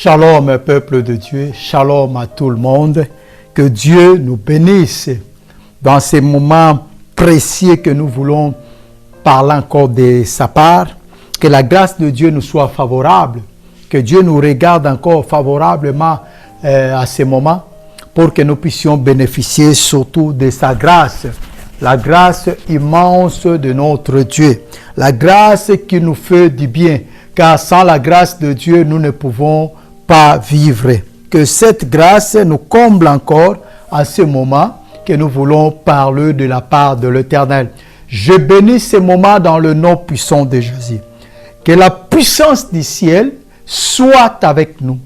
Shalom, peuple de Dieu, shalom à tout le monde. Que Dieu nous bénisse dans ces moments précieux que nous voulons parler encore de sa part. Que la grâce de Dieu nous soit favorable. Que Dieu nous regarde encore favorablement à ces moments pour que nous puissions bénéficier surtout de sa grâce. La grâce immense de notre Dieu. La grâce qui nous fait du bien. Car sans la grâce de Dieu, nous ne pouvons pas vivre. Que cette grâce nous comble encore à ce moment que nous voulons parler de la part de l'Éternel. Je bénis ces moments dans le nom puissant de Jésus. Que la puissance du ciel soit avec nous.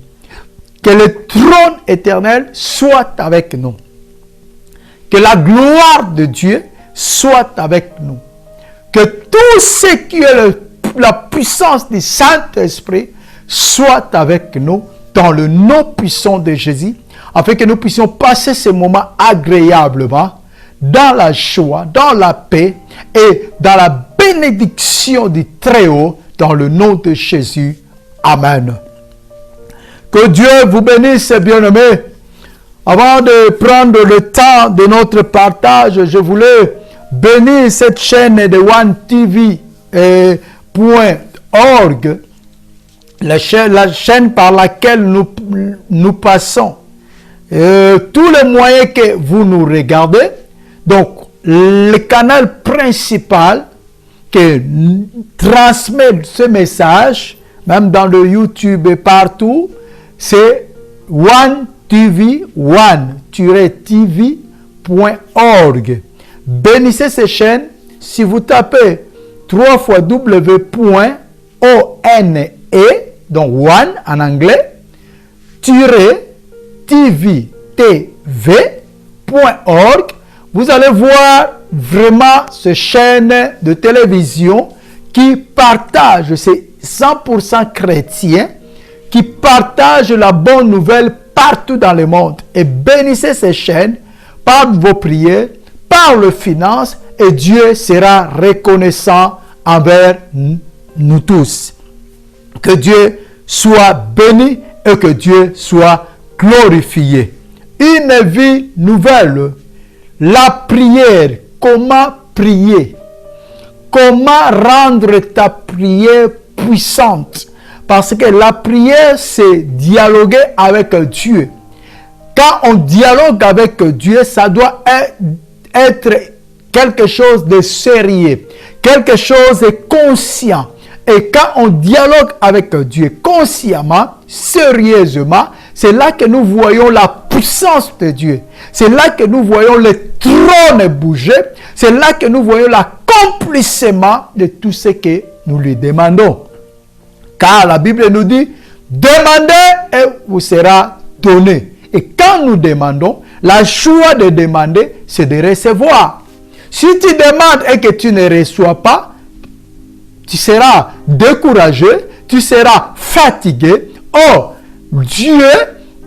Que le trône éternel soit avec nous. Que la gloire de Dieu soit avec nous. Que tout ce qui est la puissance du Saint-Esprit soit avec nous dans le nom puissant de Jésus, afin que nous puissions passer ces moments agréablement, dans la joie, dans la paix et dans la bénédiction du Très-Haut, dans le nom de Jésus. Amen. Que Dieu vous bénisse, bien-aimés. Avant de prendre le temps de notre partage, je voulais bénir cette chaîne de OneTV.org, la chaîne par laquelle nous passons. Tous les moyens que vous nous regardez, donc le canal principal qui transmet ce message, même dans le YouTube et partout, c'est OneTV, one-tv.org. Bénissez ces chaînes si vous tapez 3 fois w.one, donc one en anglais, tv.org, vous allez voir vraiment ces chaînes de télévision qui partagent, c'est 100% chrétien, qui partagent la bonne nouvelle partout dans le monde. Et bénissez ces chaînes par vos prières, par les finances, et Dieu sera reconnaissant envers nous tous. Que Dieu soit béni et que Dieu soit glorifié. Une vie nouvelle. La prière. Comment prier? Comment rendre ta prière puissante? Parce que la prière, c'est dialoguer avec Dieu. Quand on dialogue avec Dieu, ça doit être quelque chose de sérieux, quelque chose de conscient. Et quand on dialogue avec Dieu consciemment, sérieusement, c'est là que nous voyons la puissance de Dieu. C'est là que nous voyons le trône bouger. C'est là que nous voyons l'accomplissement de tout ce que nous lui demandons. Car la Bible nous dit, demandez et vous sera donné. Et quand nous demandons, la joie de demander, c'est de recevoir. Si tu demandes et que tu ne reçois pas, tu seras découragé, tu seras fatigué. Or, Dieu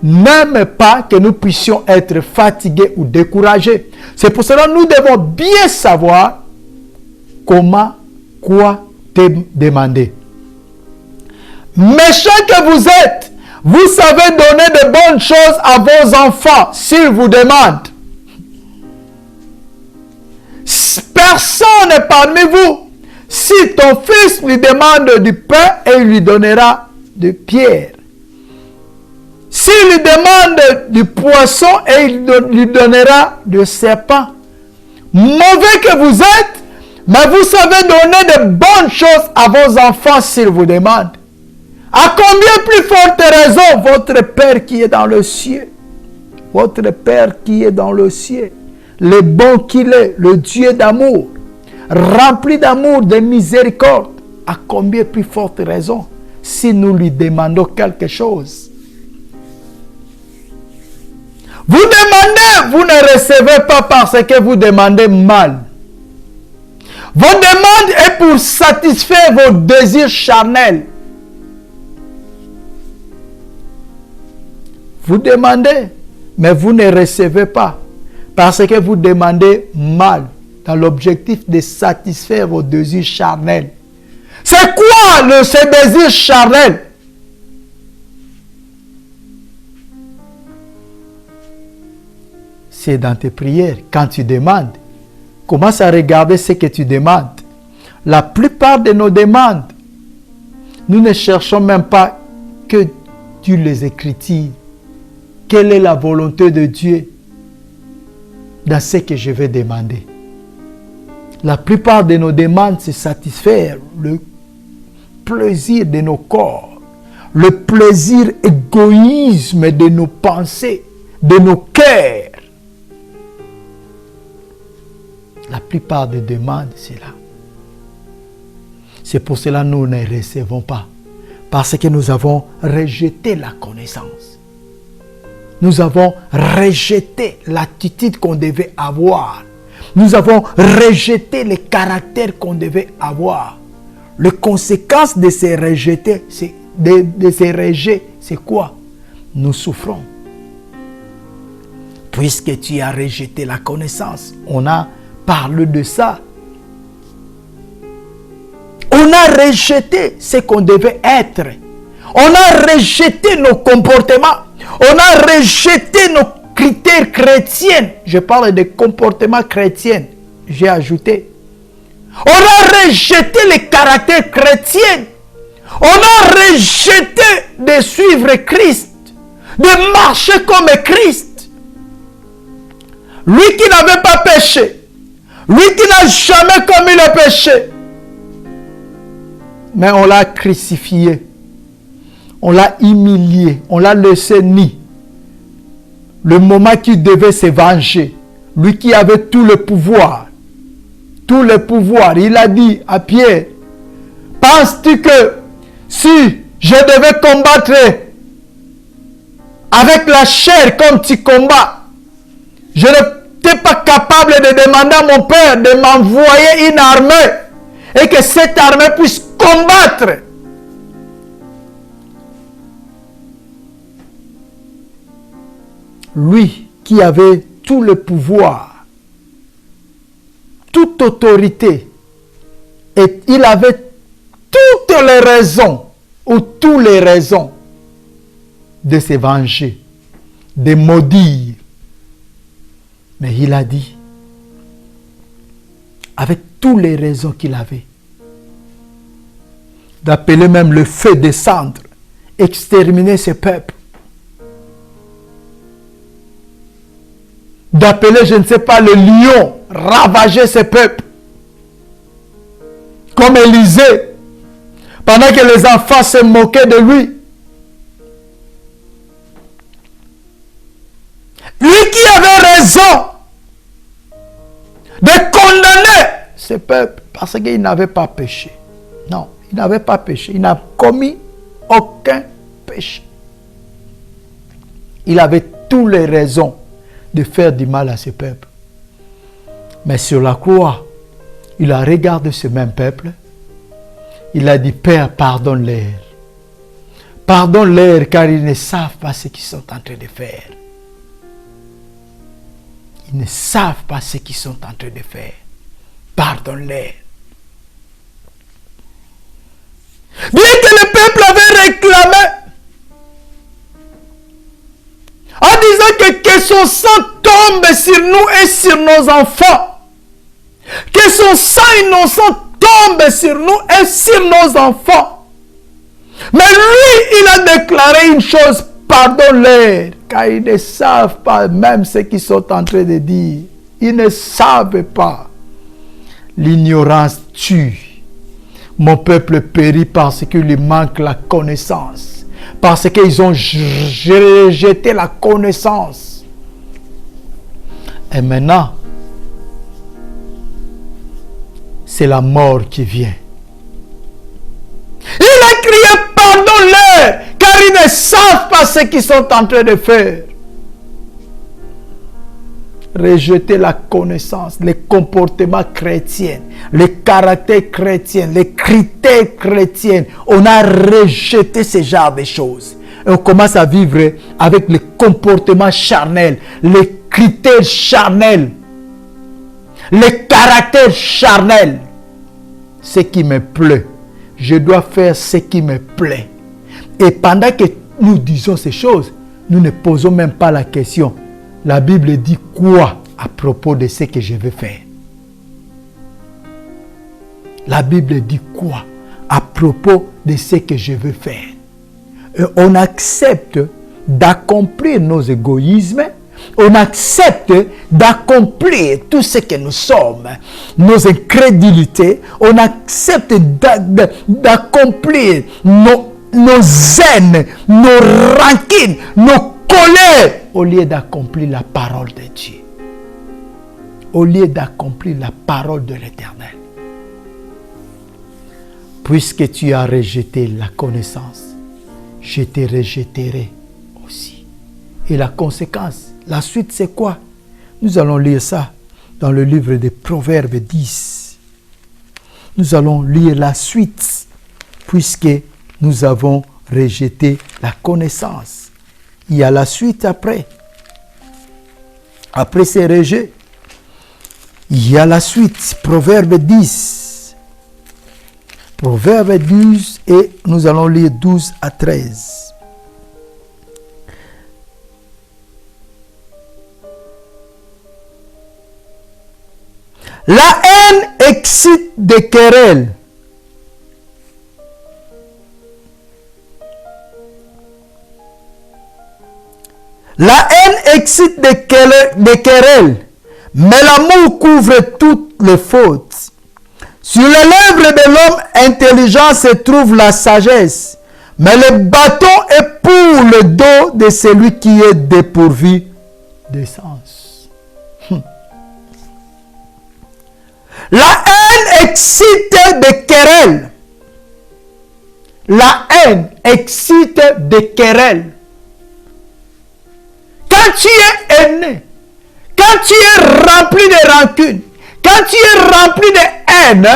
n'aime pas que nous puissions être fatigués ou découragés. C'est pour cela que nous devons bien savoir comment, quoi demander. Méchants que vous êtes, vous savez donner de bonnes choses à vos enfants s'ils vous demandent. Personne parmi vous, si ton fils lui demande du pain, et il lui donnera de pierre. S'il lui demande du poisson, et il lui donnera de serpent. Mauvais que vous êtes, mais vous savez donner de bonnes choses à vos enfants s'ils vous demandent. À combien plus forte raison votre Père qui est dans le ciel, votre Père qui est dans le ciel, le bon qu'il est, le Dieu d'amour, rempli d'amour, de miséricorde, à combien plus forte raison si nous lui demandons quelque chose. Vous demandez, vous ne recevez pas parce que vous demandez mal. Vos demandes est pour satisfaire vos désirs charnels. Vous demandez, mais vous ne recevez pas parce que vous demandez mal dans l'objectif de satisfaire vos désirs charnels. C'est quoi ce désir charnel? c'est dans tes prières. Quand tu demandes, commence à regarder ce que tu demandes. La plupart de nos demandes, nous ne cherchons même pas que Dieu les écritures. Quelle est la volonté de Dieu dans ce que je vais demander? La plupart de nos demandes, c'est satisfaire le plaisir de nos corps, le plaisir égoïsme de nos pensées, de nos cœurs. La plupart des demandes, c'est là. C'est pour cela que nous ne recevons pas. Parce que nous avons rejeté la connaissance. Nous avons rejeté l'attitude qu'on devait avoir. Nous avons rejeté le caractère qu'on devait avoir. Les conséquences de ces rejetés, de ces rejets, c'est quoi? Nous souffrons. Puisque tu as rejeté la connaissance, on a parlé de ça. On a rejeté ce qu'on devait être. On a rejeté nos comportements. On a rejeté nos critères chrétiens. Je parle de comportements chrétiens. J'ai ajouté. On a rejeté les caractères chrétiens. On a rejeté de suivre Christ. De marcher comme Christ. Lui qui n'avait pas péché. Lui qui n'a jamais commis le péché. Mais on l'a crucifié. On l'a humilié. On l'a laissé nu. Le moment qu'il devait se venger. Lui qui avait tout le pouvoir. Tout le pouvoir. Il a dit à Pierre, penses-tu que si je devais combattre avec la chair comme tu combats, je n'étais pas capable de demander à mon Père de m'envoyer une armée et que cette armée puisse combattre. Lui qui avait tout le pouvoir, toute autorité, et il avait toutes les raisons, ou toutes les raisons, de se venger, de maudire. Mais il a dit, avec toutes les raisons qu'il avait, d'appeler même le feu descendre, exterminer ce peuple. D'appeler, je ne sais pas, le lion, ravager ce peuple. Comme Élisée, pendant que les enfants se moquaient de lui. Lui qui avait raison de condamner ce peuple parce qu'il n'avait pas péché. Non, il n'avait pas péché. Il n'a commis aucun péché. Il avait toutes les raisons de faire du mal à ce peuple. Mais sur la croix, il a regardé ce même peuple. Il a dit, Père, pardonne-leur. Pardonne-leur car ils ne savent pas ce qu'ils sont en train de faire. Ils ne savent pas ce qu'ils sont en train de faire. Pardonne-leur. Bien que le peuple avait réclamé, en disant que son sang tombe sur nous et sur nos enfants. Que son sang innocent tombe sur nous et sur nos enfants. Mais lui, il a déclaré une chose, pardonne-leur, car ils ne savent pas même ce qu'ils sont en train de dire. Ils ne savent pas. L'ignorance tue. Mon peuple périt parce qu'il lui manque la connaissance. Parce qu'ils ont rejeté la connaissance. Et maintenant, c'est la mort qui vient. Il a crié, pardonne-leur, car ils ne savent pas ce qu'ils sont en train de faire. Rejeter la connaissance, les comportements chrétiens, les caractères chrétiens, les critères chrétiens. On a rejeté ce genre de choses. Et on commence à vivre avec les comportements charnels, les critères charnels, les caractères charnels. Ce qui me plaît, je dois faire ce qui me plaît. Et pendant que nous disons ces choses, nous ne posons même pas la question. la Bible dit quoi à propos de ce que je veux faire? La Bible dit quoi à propos de ce que je veux faire? Et on accepte d'accomplir nos égoïsmes, on accepte d'accomplir tout ce que nous sommes, nos incrédulités, on accepte d'accomplir nos haines, nos rancines, nos colères, au lieu d'accomplir la parole de Dieu, au lieu d'accomplir la parole de l'Éternel. Puisque tu as rejeté la connaissance, je te rejetterai aussi. Et la conséquence, la suite, c'est quoi? Nous allons lire ça dans le livre des Proverbes 10. Nous allons lire la suite, puisque nous avons rejeté la connaissance. Il y a la suite après. Après ces rejets, il y a la suite. Proverbe 10. Proverbe 12 et nous allons lire 12 à 13. La haine excite des querelles. La haine excite des querelles, mais l'amour couvre toutes les fautes. Sur les lèvres de l'homme intelligent se trouve la sagesse, mais le bâton est pour le dos de celui qui est dépourvu de sens. La haine excite des querelles. La haine excite des querelles. Quand tu es haineux, quand tu es rempli de rancune, quand tu es rempli de haine,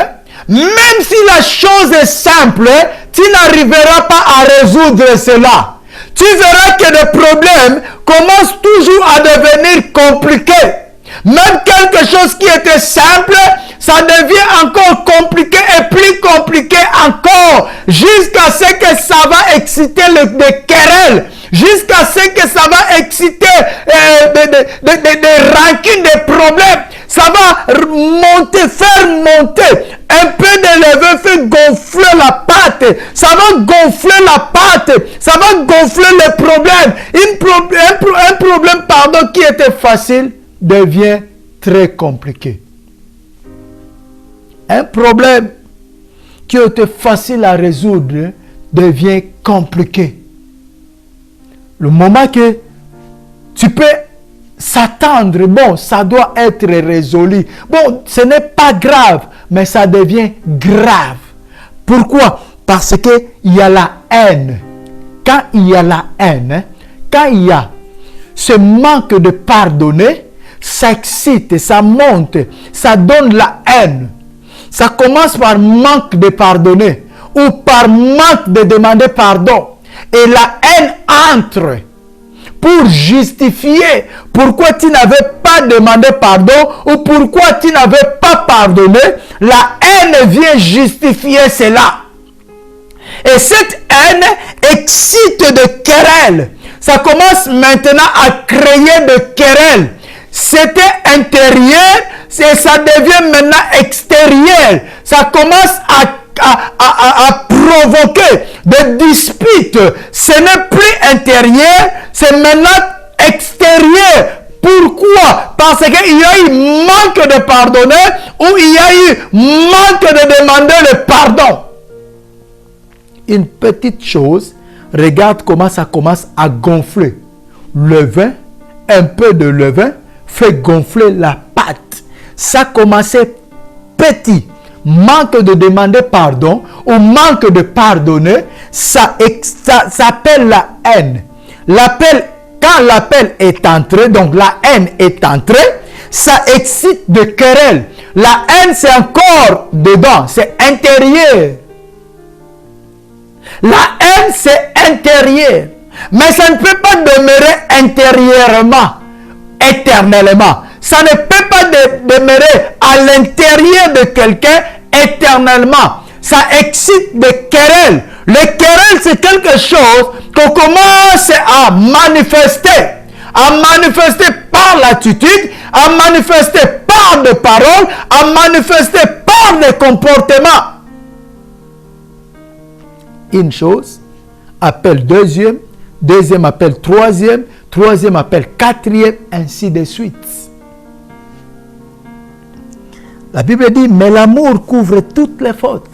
même si la chose est simple, tu n'arriveras pas à résoudre cela. Tu verras que le problème commence toujours à devenir compliqué. Même quelque chose qui était simple, ça devient encore compliqué et plus compliqué encore, jusqu'à ce que ça va exciter les querelles, jusqu'à ce que ça va exciter des rancunes, des problèmes. Ça va monter, faire monter un peu de levure, faire gonfler la pâte. Ça va gonfler la pâte. Ça va gonfler les problèmes. Un problème, qui était facile devient très compliqué. Un problème qui était facile à résoudre devient compliqué. Le moment que tu peux s'attendre, bon, ça doit être résolu. Bon, ce n'est pas grave, mais ça devient grave. Pourquoi? Parce qu'il y a la haine. Quand il y a la haine, quand il y a ce manque de pardonner, ça excite, ça monte, ça donne la haine. Ça commence par manque de pardonner ou par manque de demander pardon. Et la haine entre pour justifier pourquoi tu n'avais pas demandé pardon ou pourquoi tu n'avais pas pardonné. La haine vient justifier cela. Et cette haine excite de querelles. Ça commence maintenant à créer de querelles. C'était intérieur et ça devient maintenant extérieur. Ça commence à provoquer des disputes. Ce n'est plus intérieur, c'est maintenant extérieur. Pourquoi? Parce qu'il y a eu manque de pardonner ou il y a eu manque de demander le pardon. Une petite chose, regarde comment ça commence à gonfler. Le vin, un peu de levain, fait gonfler la pâte. Ça commençait petit. Manque de demander pardon ou manque de pardonner, ça s'appelle la haine. Quand l'appel est entré, donc la haine est entrée, ça excite de querelles. La haine, c'est encore dedans, c'est intérieur. La haine, c'est intérieur. Mais ça ne peut pas demeurer intérieurement, éternellement. Ça ne peut pas demeurer à l'intérieur de quelqu'un éternellement. Ça excite des querelles. Les querelles, c'est quelque chose qu'on commence à manifester, à manifester par l'attitude, à manifester par des paroles, à manifester par des comportements. Une chose appelle deuxième, deuxième appelle troisième, troisième appelle quatrième, ainsi de suite. La Bible dit, mais l'amour couvre toutes les fautes.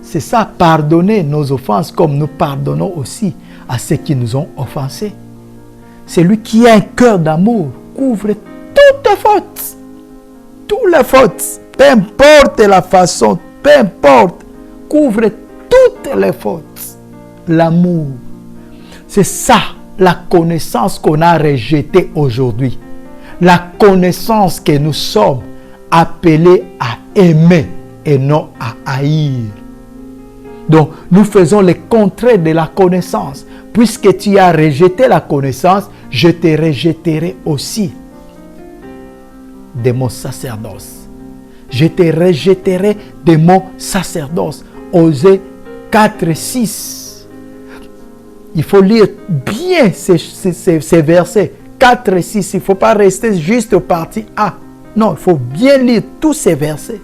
C'est ça, pardonner nos offenses comme nous pardonnons aussi à ceux qui nous ont offensés. Celui qui a un cœur d'amour couvre toutes les fautes. Toutes les fautes, peu importe la façon, peu importe, couvre toutes les fautes. L'amour, c'est ça la connaissance qu'on a rejetée aujourd'hui. La connaissance que nous sommes appelés à aimer et non à haïr. Donc, nous faisons le contraire de la connaissance. Puisque tu as rejeté la connaissance, je te rejetterai aussi de mon sacerdoce. Je te rejetterai de mon sacerdoce. Osée 4, 6. Il faut lire bien ces versets. 4 et 6. Il ne faut pas rester juste au parti A. Non, il faut bien lire tous ces versets.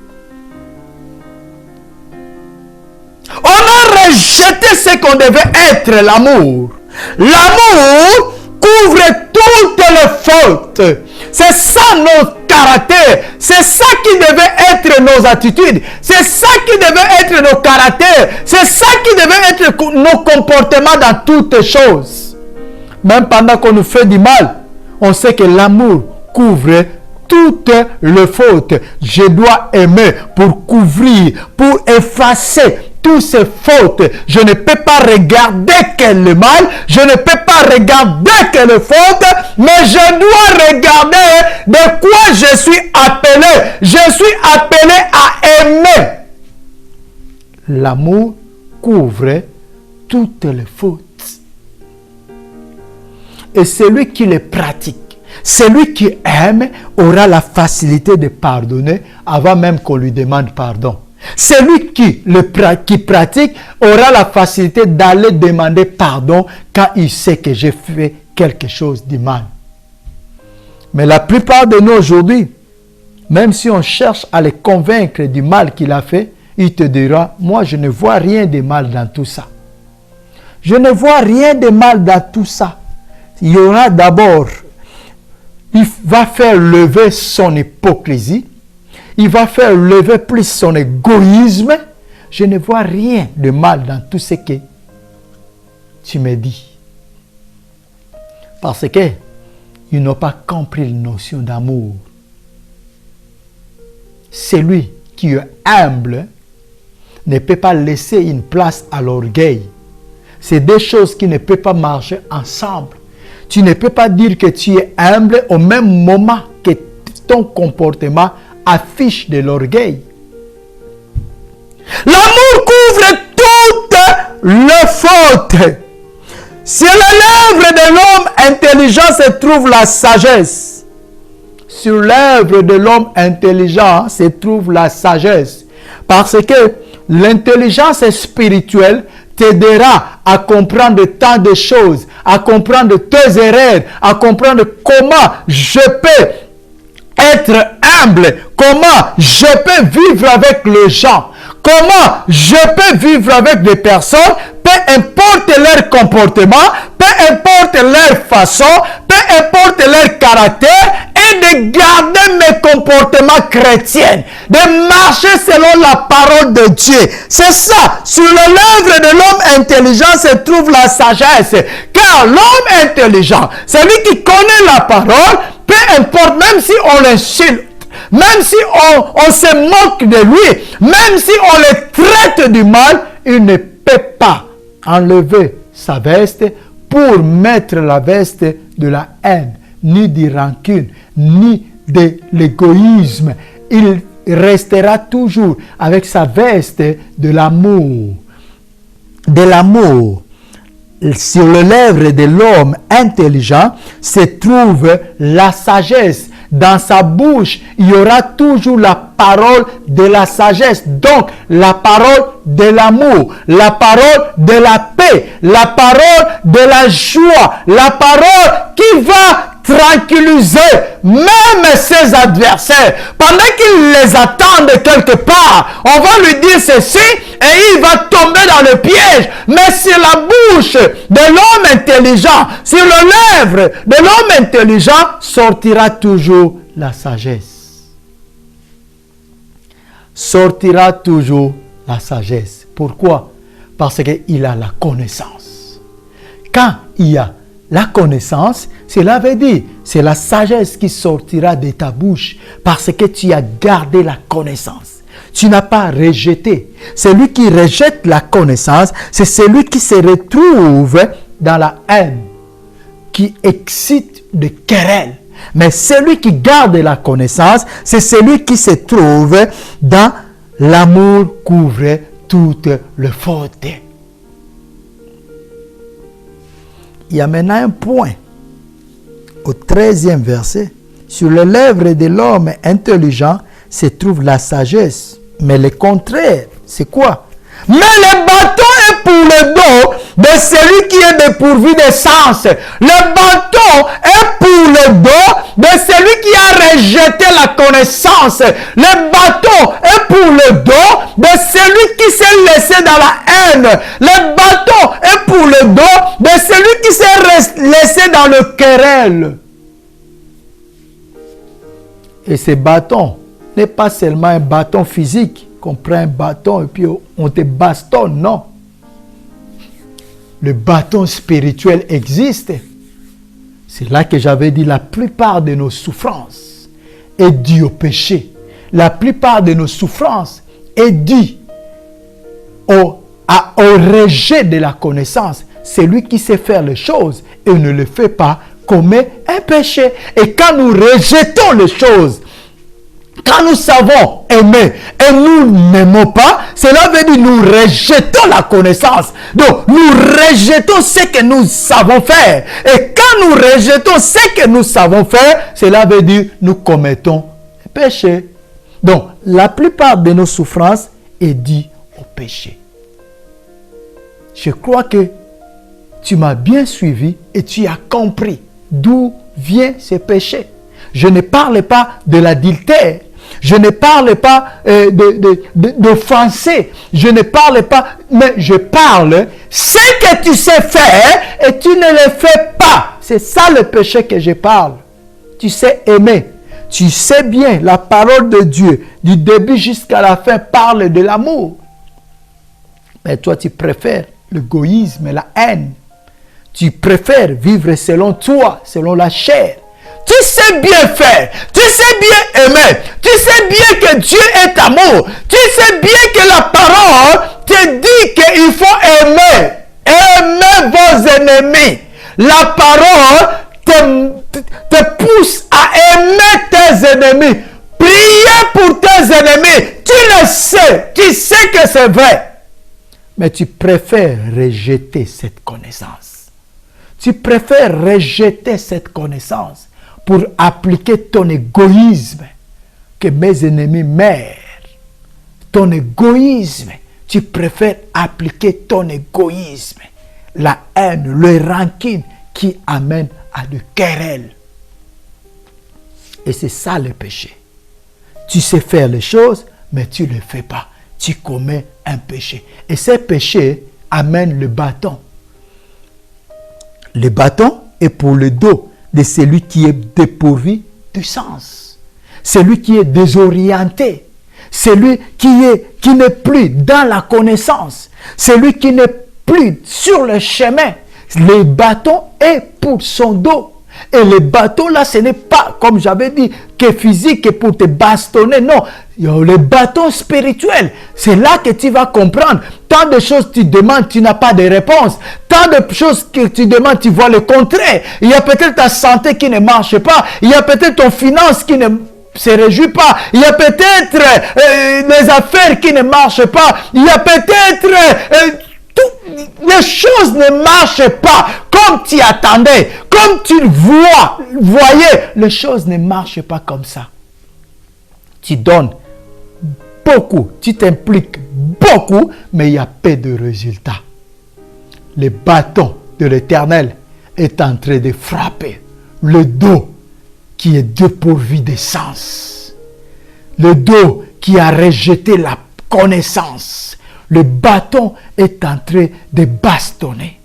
On a rejeté ce qu'on devait être, l'amour. L'amour couvre toutes les fautes. C'est ça notre caractère. C'est ça qui devait être nos attitudes. C'est ça qui devait être nos caractères. C'est ça qui devait être nos comportements dans toutes choses. Même pendant qu'on nous fait du mal, on sait que l'amour couvre toutes les fautes. Je dois aimer pour couvrir, pour effacer toutes ces fautes. Je ne peux pas regarder quel est le mal, je ne peux pas regarder quelle faute, mais je dois regarder de quoi je suis appelé. Je suis appelé à aimer. L'amour couvre toutes les fautes. Et celui qui les pratique, celui qui aime, aura la facilité de pardonner avant même qu'on lui demande pardon. Celui qui pratique aura la facilité d'aller demander pardon quand il sait que j'ai fait quelque chose de mal. Mais la plupart de nous aujourd'hui, même si on cherche à les convaincre du mal qu'il a fait, il te dira, moi je ne vois rien de mal dans tout ça. Je ne vois rien de mal dans tout ça. Il y aura d'abord, il va faire lever son hypocrisie. Il va faire lever plus son égoïsme. Je ne vois rien de mal dans tout ce que tu me dis. Parce que ils n'ont pas compris la notion d'amour. Celui qui est humble ne peut pas laisser une place à l'orgueil. C'est deux choses qui ne peuvent pas marcher ensemble. Tu ne peux pas dire que tu es humble au même moment que ton comportement affiche de l'orgueil. L'amour couvre toutes les fautes. Sur les lèvres de l'homme intelligent se trouve la sagesse. Sur l'œuvre de l'homme intelligent se trouve la sagesse. Parce que l'intelligence spirituelle t'aidera à comprendre tant de choses, à comprendre tes erreurs, à comprendre comment je peux être humble, comment je peux vivre avec les gens, comment je peux vivre avec des personnes, peu importe leur comportement, peu importe leur façon, peu importe leur caractère, et de garder mes comportements chrétiens, de marcher selon la parole de Dieu. C'est ça, sur le lèvre de l'homme intelligent se trouve la sagesse, car l'homme intelligent, celui qui connaît la parole, peu importe, même si on l'insulte, même si on se moque de lui, même si on le traite du mal, il ne peut pas enlever sa veste pour mettre la veste de la haine, ni de rancune, ni de l'égoïsme. Il restera toujours avec sa veste de l'amour. De l'amour. Sur les lèvres de l'homme intelligent se trouve la sagesse. dans sa bouche, il y aura toujours la parole de la sagesse. Donc, la parole de l'amour, la parole de la paix, la parole de la joie, la parole qui va tranquilliser même ses adversaires. Pendant qu'ils les attendent quelque part, on va lui dire ceci et il va tomber dans le piège. Mais sur la bouche de l'homme intelligent, sur le lèvre de l'homme intelligent, sortira toujours la sagesse. Sortira toujours la sagesse. Pourquoi? Parce qu'il a la connaissance. Quand il y a la connaissance, cela veut dire, c'est la sagesse qui sortira de ta bouche parce que tu as gardé la connaissance. Tu n'as pas rejeté. Celui qui rejette la connaissance, c'est celui qui se retrouve dans la haine, qui excite de querelles. Mais celui qui garde la connaissance, c'est celui qui se trouve dans l'amour couvre toute le faute. Il y a maintenant un point au 13e verset. Sur les lèvres de l'homme intelligent se trouve la sagesse. Mais le contraire, c'est quoi? Mais le bâton est pour le dos de celui qui est dépourvu de sens. Le bâton est pour le dos de celui qui a rejeté la connaissance. Le bâton est pour le dos de celui qui s'est laissé dans la haine. Le bâton est pour le dos de celui qui s'est laissé dans le querelle. Et ce bâton n'est pas seulement un bâton physique. On prend un bâton et puis on te bastonne, non. Le bâton spirituel existe. C'est là que j'avais dit la plupart de nos souffrances est due au péché. La plupart de nos souffrances est due au rejet de la connaissance. Celui qui sait faire les choses et ne le fait pas commet un péché. Et quand nous rejetons les choses, quand nous savons aimer et nous n'aimons pas, cela veut dire nous rejetons la connaissance. Donc, nous rejetons ce que nous savons faire. Et quand nous rejetons ce que nous savons faire, cela veut dire nous commettons un péché. Donc, la plupart de nos souffrances est due au péché. Je crois que tu m'as bien suivi et tu as compris d'où vient ce péché. Je ne parle pas de l'adultère. Je ne parle pas d'offenser. Je ne parle pas, mais je parle ce que tu sais faire et tu ne le fais pas. C'est ça le péché que je parle. Tu sais aimer. Tu sais bien, la parole de Dieu, du début jusqu'à la fin, parle de l'amour. Mais toi, tu préfères l'égoïsme et la haine. Tu préfères vivre selon toi, selon la chair. Tu sais bien faire, tu sais bien aimer, tu sais bien que Dieu est amour, tu sais bien que la parole te dit qu'il faut aimer, aimer vos ennemis. La parole te pousse à aimer tes ennemis, prier pour tes ennemis. Tu le sais, tu sais que c'est vrai, mais tu préfères rejeter cette connaissance. Tu préfères rejeter cette connaissance pour appliquer ton égoïsme, que mes ennemis meurent. Ton égoïsme, tu préfères appliquer ton égoïsme, la haine, le rancune qui amène à de querelles. Et c'est ça le péché. Tu sais faire les choses, mais tu ne le fais pas. Tu commets un péché. Et ce péché amène le bâton. Le bâton est pour le dos de celui qui est dépourvu du sens. Celui qui est désorienté. Celui qui n'est plus dans la connaissance. Celui qui n'est plus sur le chemin. Le bâton est pour son dos. Et le bâton là, ce n'est pas, comme j'avais dit, que physique, pour te bastonner. Non, le bâton spirituel. C'est là que tu vas comprendre. Tant de choses tu demandes, tu n'as pas de réponse. Tant de choses que tu demandes, tu vois le contraire. Il y a peut-être ta santé qui ne marche pas. Il y a peut-être ton finance qui ne se réjouit pas. Il y a peut-être les affaires qui ne marchent pas. Il y a peut-être les choses ne marchent pas comme tu attendais, comme tu voyais. Les choses ne marchent pas comme ça. Tu donnes beaucoup, tu t'impliques beaucoup, mais il y a peu de résultats. Le bâton de l'Éternel est en train de frapper le dos qui est dépourvu de sens. Le dos qui a rejeté la connaissance. Le bâton est en train de bastonner.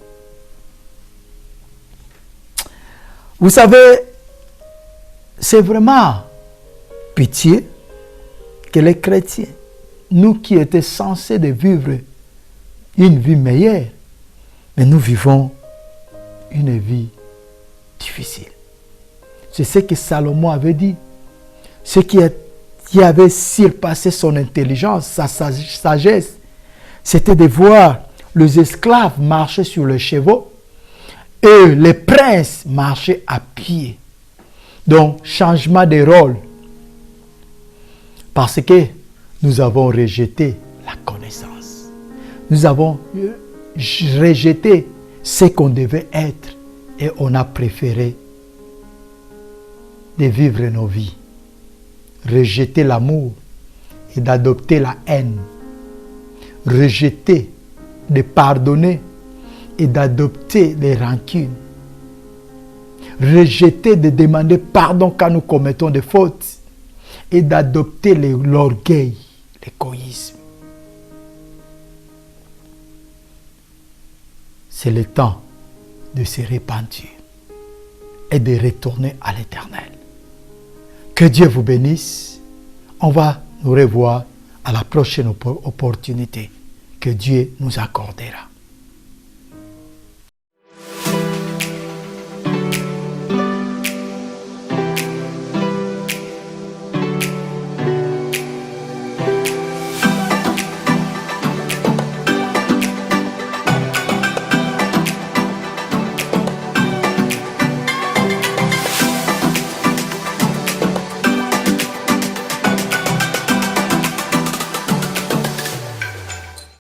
Vous savez, c'est vraiment pitié que les chrétiens, nous qui étions censés de vivre une vie meilleure, mais nous vivons une vie difficile. C'est ce que Salomon avait dit. Ce qui avait surpassé son intelligence, sa sagesse, c'était de voir les esclaves marcher sur les chevaux et les princes marcher à pied. Donc, changement de rôle. Parce que nous avons rejeté la connaissance. Nous avons rejeté ce qu'on devait être et on a préféré de vivre nos vies. Rejeter l'amour et d'adopter la haine. Rejeter de pardonner et d'adopter les rancunes. Rejeter de demander pardon quand nous commettons des fautes et d'adopter l'orgueil, l'égoïsme. C'est le temps de se repentir et de retourner à l'Éternel. Que Dieu vous bénisse. On va nous revoir à la prochaine opportunité que Dieu nous accordera.